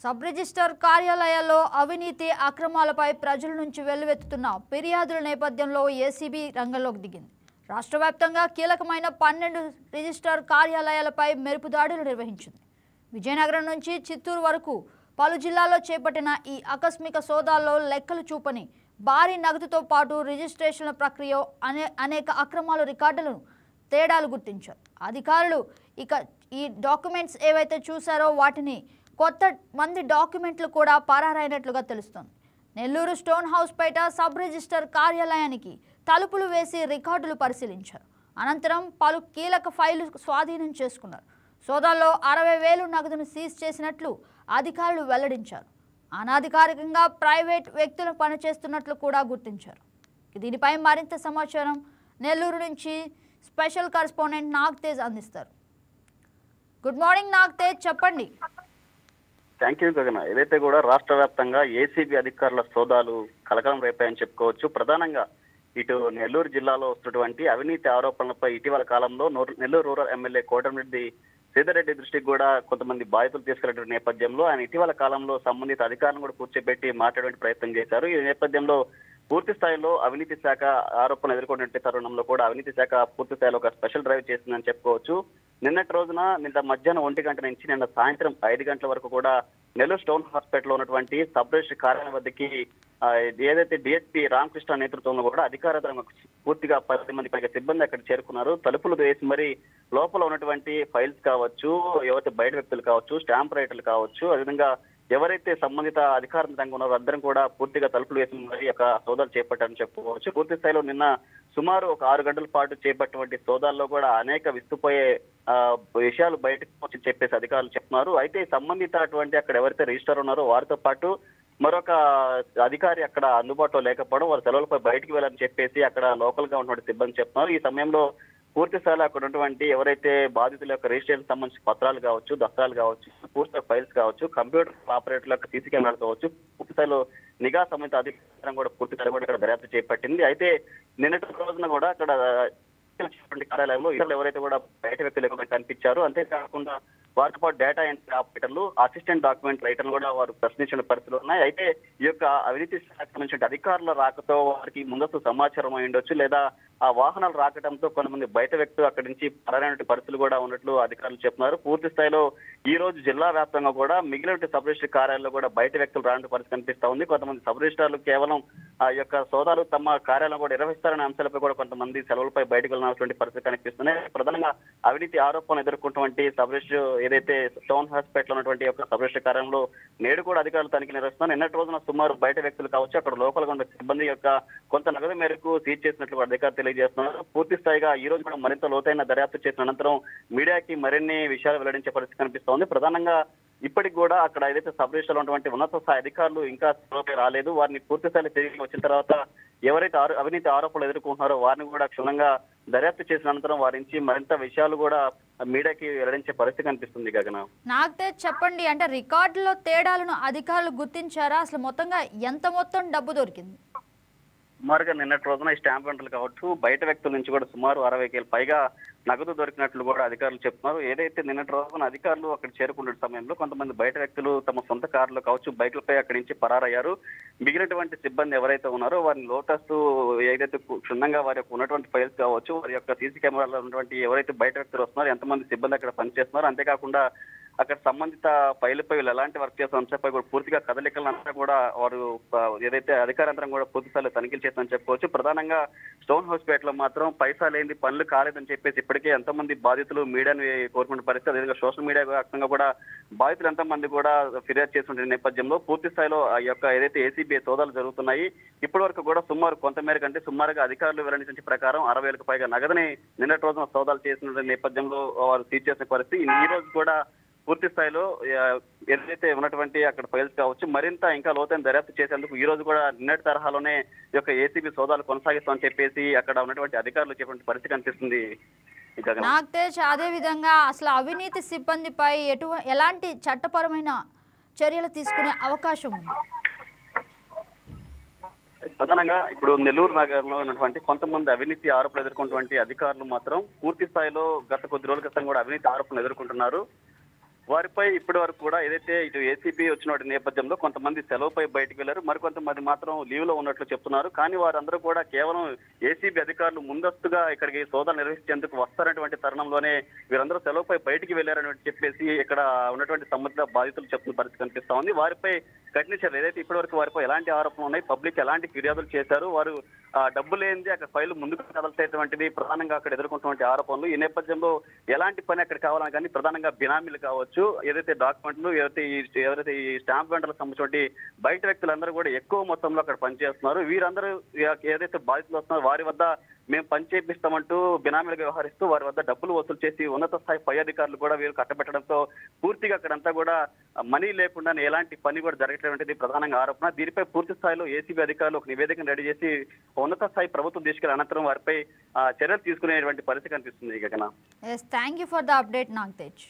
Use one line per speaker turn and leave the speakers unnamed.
Sub register కార్యాలయాల్లో అవినీతి అక్రమాలపై ప్రజల నుంచి వెల్లువెత్తుతున్న ఫిర్యాదుల నేపథ్యంలో ఏసీబీ రంగంలోకి దిగింది. రాష్ట్ర వ్యాప్తంగా కీలకమైన 12 రిజిస్టర్ కార్యాలయాలపై మెరుపు దాడులు నిర్వహించింది. విజయనగరం నుంచి చిత్తూరు వరకు పలు జిల్లాల్లో చేపట్టిన ఈ ఆకస్మిక సోదాల్లో లెక్కలు చూపని భారీ నగదుతో పాటు రిజిస్ట్రేషన్ల ప్రక్రియ అనేక అక్రమాల రికార్డులను తేడాలు గుర్తించారు. అధికారులు ఈ డాక్యుమెంట్స్ ఏవైతే చూశారో వాటిని కొత్త మంది డాక్యుమెంట్లు కూడా పరారైనట్లుగా తెలుస్తోంది. నెల్లూరు స్టోన్ హౌస్ పేట సబ్ రిజిస్టర్ కార్యాలయానికి తలుపులు వేసి రికార్డులు పరిశీలించారు. అనంతరం పలు కీలక ఫైళ్లు స్వాధీనం చేసుకున్నారు. సోదాల్లో 60,000 నగదును సీజ్ చేసినట్లు అధికారులు వెల్లడించారు. అనాధికారికంగా ప్రైవేట్ వ్యక్తులు పనిచేస్తున్నట్లు కూడా గుర్తించారు. దీనిపై మరింత సమాచారం నెల్లూరు నుంచి స్పెషల్ కరెస్పాండెంట్ నాగ్తేజ్ అందిస్తారు. గుడ్ మార్నింగ్ నాగ్తేజ్, చెప్పండి.
థ్యాంక్ యూ గగన. ఏదైతే కూడా రాష్ట్ర వ్యాప్తంగా ఏసీబీ అధికారుల సోదాలు కలకలం రేపాయని చెప్పుకోవచ్చు. ప్రధానంగా ఇటు నెల్లూరు జిల్లాలో వస్తున్నటువంటి అవినీతి ఆరోపణలపై ఇటీవల కాలంలో నెల్లూరు రూరల్ ఎమ్మెల్యే కోటమిరెడ్డి సీతారెడ్డి దృష్టికి కూడా కొంతమంది బాధితులు తీసుకెళ్లిన నేపథ్యంలో ఆయన ఇటీవల కాలంలో సంబంధిత అధికారులను కూడా కూర్చోబెట్టి మాట్లాడే ప్రయత్నం చేశారు. ఈ నేపథ్యంలో పూర్తి స్థాయిలో అవినీతి శాఖ ఆరోపణలు ఎదుర్కొనే తరుణంలో కూడా అవినీతి శాఖ పూర్తి స్థాయిలో ఒక స్పెషల్ డ్రైవ్ చేసిందని చెప్పుకోవచ్చు. నిన్నటి రోజున నిన్న మధ్యాహ్నం 1 గంట నుంచి నిన్న సాయంత్రం 5 గంటల వరకు కూడా నెల్లూరు స్టోన్ హాస్పిటల్ లో ఉన్నటువంటి సబ్ రిజిస్టర్ కార్యాలయం వద్దకి ఏదైతే డిఎస్పీ రామకృష్ణ నేతృత్వంలో కూడా అధికార పూర్తిగా 10 మంది పైగా సిబ్బంది అక్కడ చేరుకున్నారు. తలుపులు వేసి మరి లోపల ఉన్నటువంటి ఫైల్స్ కావచ్చు, ఎవరైతే బయట వ్యక్తులు కావచ్చు, స్టాంప్ రైటర్లు కావచ్చు, అదేవిధంగా ఎవరైతే సంబంధిత అధికారులు ఉన్నారో అందరం కూడా పూర్తిగా తలుపులు వేసి మరి ఒక సోదాలు చేపట్టారని చెప్పుకోవచ్చు. పూర్తి స్థాయిలో నిన్న సుమారు ఒక 6 గంటల పాటు చేపట్టినటువంటి సోదాల్లో కూడా అనేక విస్తుపోయే విషయాలు బయటకు వచ్చి చెప్పేసి అధికారులు చెప్తున్నారు. అయితే సంబంధిత అక్కడ ఎవరైతే రిజిస్టర్ ఉన్నారో వారితో పాటు మరొక అధికారి అక్కడ అందుబాటులో లేకపోవడం, వారి సెలవులపై బయటికి వెళ్ళాలని చెప్పేసి అక్కడ లోకల్ గా ఉన్నటువంటి సిబ్బంది చెప్తున్నారు. ఈ సమయంలో పూర్తి స్థాయిలో అక్కడ ఉన్నటువంటి ఎవరైతే బాధితుల యొక్క రిజిస్ట్రేషన్ సంబంధించిన పత్రాలు కావచ్చు, దస్తాలు కావచ్చు, పూర్తి ఫైల్స్ కావచ్చు, కంప్యూటర్ ఆపరేటర్ల యొక్క సీసీ కెమెరాలు కావచ్చు, పూర్తి స్థాయిలో నిఘా సంబంధిత అధికారం కూడా పూర్తి స్థాయిలో కూడా ఇక్కడ దర్యాప్తు చేపట్టింది. అయితే నిన్నటి రోజున కూడా అక్కడ కార్యాలయంలో ఇతరులు ఎవరైతే కూడా బయట వ్యక్తులు ఎక్కువగా కనిపించారు. అంతేకాకుండా వారితో పాటు డేటా ఎంట్రీ ఆపరేటర్లు, అసిస్టెంట్ డాక్యుమెంట్ రైటర్లు కూడా వారు ప్రశ్నించిన పరిస్థితులు ఉన్నాయి. అయితే ఈ యొక్క అవినీతి శాఖ సంబంధించిన అధికారుల రాకతో వారికి ముందస్తు సమాచారం అయి ఉండొచ్చు, లేదా ఆ వాహనాలు రాకడంతో కొంతమంది బయట వ్యక్తులు అక్కడి నుంచి పరారైన పరిస్థితులు కూడా ఉన్నట్లు అధికారులు చెప్తున్నారు. పూర్తి స్థాయిలో ఈ రోజు జిల్లా వ్యాప్తంగా కూడా మిగిలిన సబ్ రిజిస్టర్ కార్యాలయంలో కూడా బయట వ్యక్తులు రాని పరిస్థితి కనిపిస్తా ఉంది. కొంతమంది సబ్ రిజిస్టర్లు కేవలం ఆ యొక్క సోదాలు తమ కార్యాలయం కూడా నిర్వహిస్తారనే అంశాలపై కూడా కొంతమంది సెలవులపై బయటకు వెళ్ళినటువంటి పరిస్థితి కనిపిస్తున్నాయి. ప్రధానంగా అవినీతి ఆరోపణలు ఎదుర్కొన్నటువంటి సబ్ రిజిస్టర్ ఏదైతే స్టోన్ హాస్పిటల్ ఉన్నటువంటి యొక్క సబ్ రిజిస్టర్ కార్యాలయంలో నేడు కూడా అధికారులు తనిఖీ నిర్వహిస్తున్నారు. నిన్నటి రోజున సుమారు బయట వ్యక్తులు కావచ్చు, అక్కడ లోపల ఉన్న సిబ్బంది యొక్క కొంత నగదు మేరకు సీజ్ చేసినట్లు అధికారులు తెలియజేస్తున్నారు. పూర్తి స్థాయిగా ఈ రోజు కూడా మరింత లోతైన దర్యాప్తు చేసిన అనంతరం మీడియాకి మరిన్ని విషయాలు వెల్లడించే పరిస్థితి కనిపిస్తోంది. ప్రధానంగా ఇప్పటికి కూడా అక్కడ ఏదైతే సబ్ రిజిస్టర్లో ఉన్నటువంటి ఉన్నత స్థాయి అధికారులు ఇంకా సెలవుపై రాలేదు. వారిని పూర్తి స్థాయిలో తిరిగి వచ్చిన తర్వాత ఎవరైతే అవినీతి ఆరోపణలు ఎదుర్కొంటున్నారో వారిని కూడా క్షుణ్ణంగా దర్యాప్తు చేసిన అనంతరం వారి నుంచి మరింత విషయాలు కూడా మీడియాకి వెల్లడించే పరిస్థితి కనిపిస్తుంది. గగన,
నాగ్తేజ్, చెప్పండి, అంటే రికార్డులో తేడాలను అధికారులు గుర్తించారా? అసలు మొత్తంగా ఎంత మొత్తం డబ్బు దొరికింది?
సుమారుగా నిన్నటి రోజున ఈ స్టాంప్ వెంటలు కావచ్చు, బయట వ్యక్తుల నుంచి కూడా సుమారు 60,000 పైగా నగదు దొరికినట్లు కూడా అధికారులు చెప్తున్నారు. ఏదైతే నిన్నటి రోజున అధికారులు అక్కడ చేరుకున్న సమయంలో కొంతమంది బయట వ్యక్తులు తమ సొంత కార్లు కావచ్చు, బైకులపై అక్కడి నుంచి పరారయ్యారు. మిగిలినటువంటి సిబ్బంది ఎవరైతే ఉన్నారో వారిని లోటస్ ఏదైతే క్షుణ్ణంగా వారి యొక్క ఉన్నటువంటి ఫైల్స్ కావచ్చు, వారి యొక్క సీసీ కెమెరాలో ఉన్నటువంటి ఎవరైతే బయట వ్యక్తులు వస్తున్నారో, ఎంతమంది సిబ్బంది అక్కడ పనిచేస్తున్నారు, అంతేకాకుండా అక్కడ సంబంధిత ఫైల్పై వీళ్ళు ఎలాంటి వర్క్ చేస్తున్న అంశంపై కూడా పూర్తిగా కదలికలంతా కూడా వారు ఏదైతే అధికారంతరం కూడా పూర్తి స్థాయిలో తనిఖీలు చేస్తామని చెప్పుకోవచ్చు. ప్రధానంగా స్టోన్ హౌస్పేటలో మాత్రం పైసా లేని పనులు కాలేదని చెప్పేసి ఇప్పటికే ఎంతమంది బాధితులు మీడియాను కోరుకున్న పరిస్థితి, అదేవిధంగా సోషల్ మీడియా వ్యాప్తంగా కూడా బాధితులు ఎంతమంది కూడా ఫిర్యాదు చేస్తున్న నేపథ్యంలో పూర్తి స్థాయిలో ఆ యొక్క ఏదైతే ఏసీబీ సోదాలు జరుగుతున్నాయి. ఇప్పటి వరకు కూడా సుమారు కొంతమేర కంటే సుమారుగా అధికారులు వెల్లడించిన ప్రకారం 60,000 పైగా నగదుని నిన్నటి రోజున సోదాలు చేసిన నేపథ్యంలో వారు సీజ్ చేసిన పరిస్థితి. ఈ రోజు కూడా పూర్తి స్థాయిలో ఏదైతే ఉన్నటువంటి అక్కడ ఫైల్స్ కావచ్చు మరింత ఇంకా లోతైన దర్యాప్తు చేసేందుకు ఈ రోజు కూడా నిన్నటి తరహాలోనే ఈ యొక్క ఏసీబీ సోదాలు కొనసాగిస్తామని చెప్పేసి అక్కడ ఉన్నటువంటి అధికారులు చెప్పిన పరిస్థితి కనిపిస్తుంది.
నాగ్తేజ్, అదే విధంగా అసలు అవినీతి సిబ్బందిపై ఎలాంటి చట్టపరమైన చర్యలు తీసుకునే అవకాశం ఉంది?
ప్రధానంగా ఇప్పుడు నెల్లూరు నగరంలో ఉన్నటువంటి కొంతమంది అవినీతి ఆరోపణలు ఎదుర్కొన్నటువంటి అధికారులు మాత్రం పూర్తి స్థాయిలో గత కొద్ది రోజుల క్రితం కూడా అవినీతి ఆరోపణలు ఎదుర్కొంటున్నారు. వారిపై ఇప్పటి వరకు కూడా ఏదైతే ఇటు ఏసీబీ వచ్చిన నేపథ్యంలో కొంతమంది సెలవుపై బయటకు వెళ్లారు, మరికొంతమంది మాత్రం లీవ్ లో ఉన్నట్లు చెప్తున్నారు. కానీ వారందరూ కూడా కేవలం ఏసీబీ అధికారులు ముందస్తుగా ఇక్కడికి సోదాలు నిర్వహించేందుకు వస్తారనేటువంటి తరుణంలోనే వీరందరూ సెలవుపై బయటికి వెళ్లారని చెప్పేసి ఇక్కడ ఉన్నటువంటి సంబంధిత బాధితులు చెప్తున్న పరిస్థితి కనిపిస్తా ఉంది. వారిపై కఠిన చర్యలు ఏదైతే ఇప్పటి వరకు వారిపై ఎలాంటి ఆరోపణలు ఉన్నాయి, పబ్లిక్ ఎలాంటి ఫిర్యాదులు చేశారు, వారు డబ్బు లేనిది అక్కడ ఫైలు ముందుకు కదలసేటువంటిది ప్రధానంగా అక్కడ ఎదుర్కొంటున్నటువంటి ఆరోపణలు. ఈ నేపథ్యంలో ఎలాంటి పని అక్కడ కావాలని కానీ ప్రధానంగా బినామీలు కావచ్చు, ఏదైతే డాక్యుమెంట్లు, ఎవరైతే ఈ స్టాంప్ వెంటర్లకు సంబంధించిన బయట వ్యక్తులందరూ కూడా ఎక్కువ మొత్తంలో అక్కడ పనిచేస్తున్నారు. వీరందరూ ఏదైతే బాధితులు వస్తున్నారో వారి వద్ద మేము పని చేపిస్తామంటూ బినామీలుగా వ్యవహరిస్తూ వారి వద్ద డబ్బులు వసూలు చేసి ఉన్నత స్థాయి పై అధికారులు కూడా వీరు కట్టబెట్టడంతో పూర్తిగా అక్కడంతా కూడా మనీ లేకుండా ఎలాంటి పని కూడా జరగటటువంటిది ప్రధానంగా ఆరోపణ. దీనిపై పూర్తి స్థాయిలో ఏసీబీ అధికారులు ఒక నివేదికను రెడీ చేసి ఉన్నత స్థాయి ప్రభుత్వం తీసుకెళ్లిన అనంతరం వారిపై చర్యలు తీసుకునేటువంటి పరిస్థితి కనిపిస్తుంది.
Thank you for the update Nagatej.